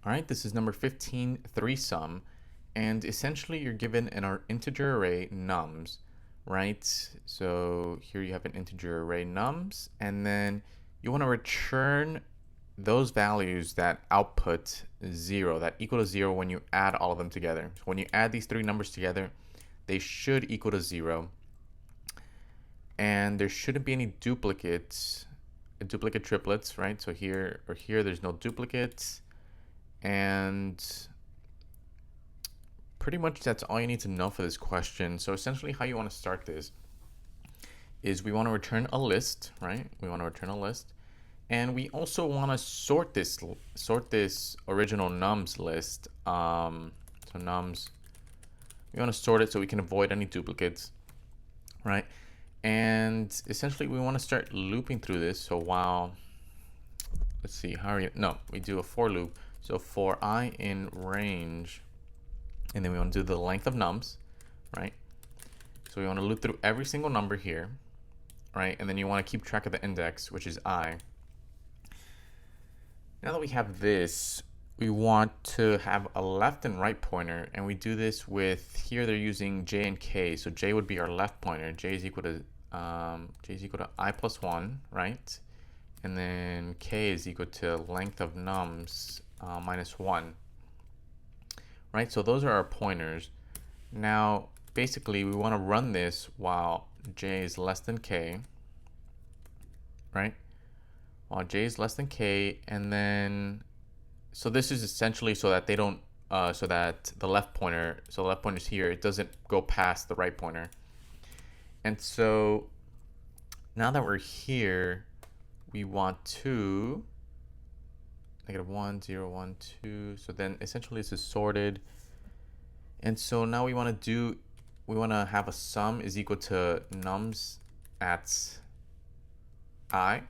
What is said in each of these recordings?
All right, this is number 15, 3-sum, and essentially you're given an integer array nums, right? So here you have an integer array nums, and then you want to return those values that output 0, that equal to 0 when you add all of them together. So when you add these three numbers together, they should equal to 0, and there shouldn't be any duplicate triplets, right? So here or here, there's no duplicates. And pretty much that's all you need to know for this question. So essentially how you want to start this is we want to return a list, right? We want to return a list. And we also want to sort this original nums list. So nums, we want to sort it so we can avoid any duplicates, right? And essentially we want to start looping through this. So while, let's see, we do a for loop. So for I in range, and then we want to do the length of nums, right? So we want to loop through every single number here, right? And then you want to keep track of the index, which is I. Now that we have this, we want to have a left and right pointer, and we do this with, here they're using j and k. So j would be our left pointer. J is equal to I plus 1, right? And then k is equal to length of nums minus 1, right? So those are our pointers. Now, basically, we want to run this while j is less than k, right? While j is less than k, and then, so this is essentially so that they don't, so that the left pointer, so the left pointer is here, it doesn't go past the right pointer. And so now that we're here, we want to -1, 0, 1, 2. So then essentially this is sorted. And so now we want to have a sum is equal to nums at I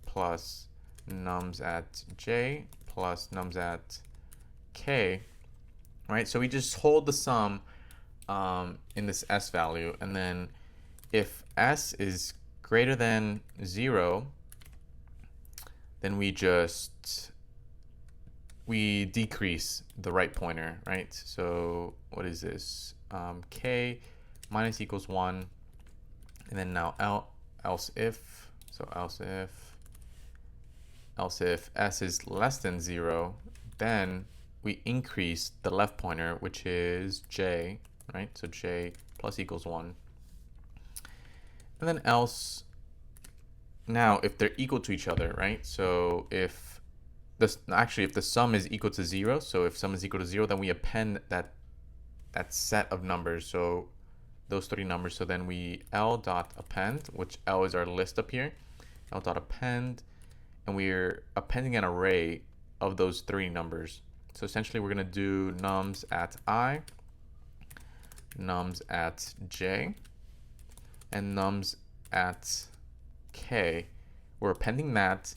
plus nums at j plus nums at k, right? So we just hold the sum in this s value, and then if s is greater than 0, then we decrease the right pointer, right? So what is this? K minus equals 1, and then now else if s is less than 0, then we increase the left pointer, which is j, right? So j plus equals 1. And then else, now if they're equal to each other, right? So if the sum is equal to 0, so if sum is equal to 0, then we append that set of numbers, so those three numbers. So then we L dot append, which L is our list up here, L dot append, and we're appending an array of those three numbers. So essentially we're going to do nums at I, nums at j, and nums at k. We're appending that,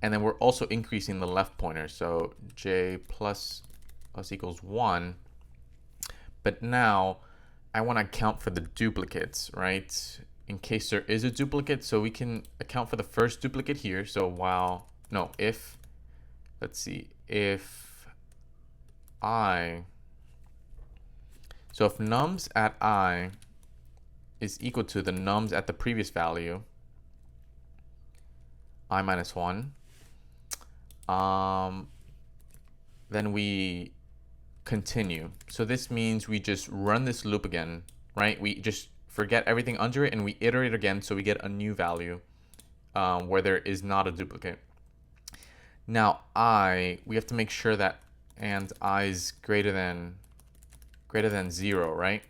and then we're also increasing the left pointer, so j plus equals 1. But now I want to account for the duplicates, right? In case there is a duplicate, so we can account for the first duplicate here. So if nums at I is equal to the nums at the previous value, I minus 1, then we continue. So this means we just run this loop again, right? We just forget everything under it and we iterate again, so we get a new value where there is not a duplicate. Now we have to make sure that I is greater than 0, right?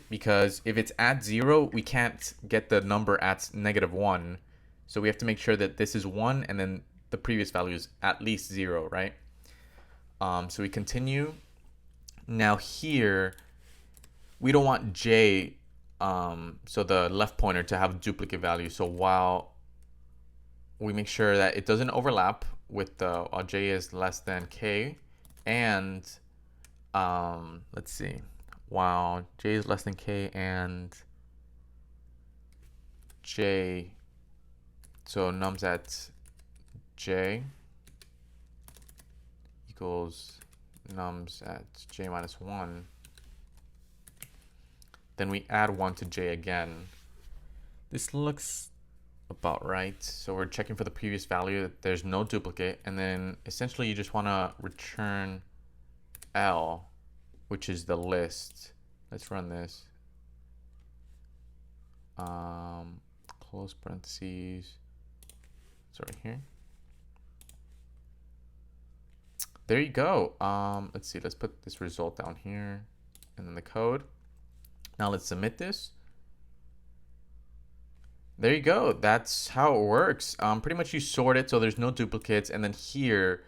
Because if it's at 0, we can't get the number at -1. So we have to make sure that this is 1 and then the previous value is at least 0, right? So we continue. Now here, we don't want j, so the left pointer, to have duplicate value. So while we make sure that it doesn't overlap with while j is less than k, and let's see, while j is less than k and j, so nums at j equals nums at j minus 1. Then we add 1 to j again. This looks about right. So we're checking for the previous value. There's no duplicate. And then essentially you just want to return L, which is the list. Let's run this. Close parentheses. Sorry, here. There you go. Let's see. Let's put this result down here and then the code. Now let's submit this. There you go. That's how it works. Pretty much you sort it so there's no duplicates, and then here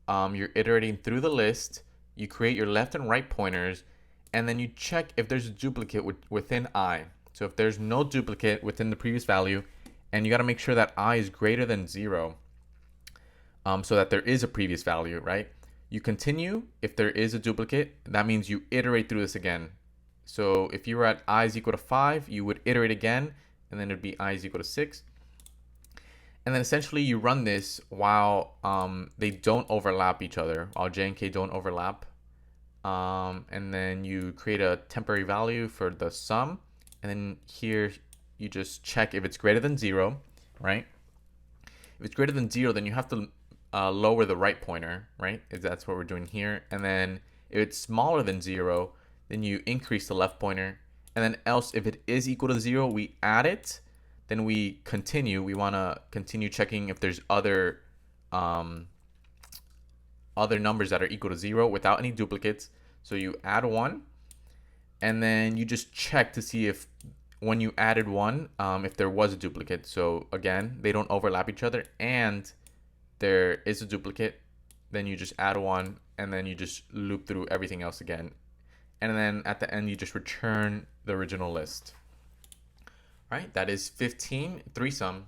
you're iterating through the list. You create your left and right pointers, and then you check if there's a duplicate within I. So if there's no duplicate within the previous value, and you got to make sure that I is greater than 0, so that there is a previous value, right? You continue. If there is a duplicate, that means you iterate through this again. So if you were at I is equal to 5, you would iterate again, and then it'd be I is equal to 6. And then essentially you run this while they don't overlap each other, while j and k don't overlap. And then you create a temporary value for the sum. And then here you just check if it's greater than 0, right? If it's greater than 0, then you have to lower the right pointer, right? That's what we're doing here. And then if it's smaller than 0, then you increase the left pointer. And then else, if it is equal to 0, we add it. Then we continue. We want to continue checking if there's other numbers that are equal to 0 without any duplicates. So you add 1, and then you just check to see if when you added 1, if there was a duplicate. So again, they don't overlap each other, and there is a duplicate. Then you just add 1, and then you just loop through everything else again. And then at the end, you just return the original list. All right, that is 15 threesome.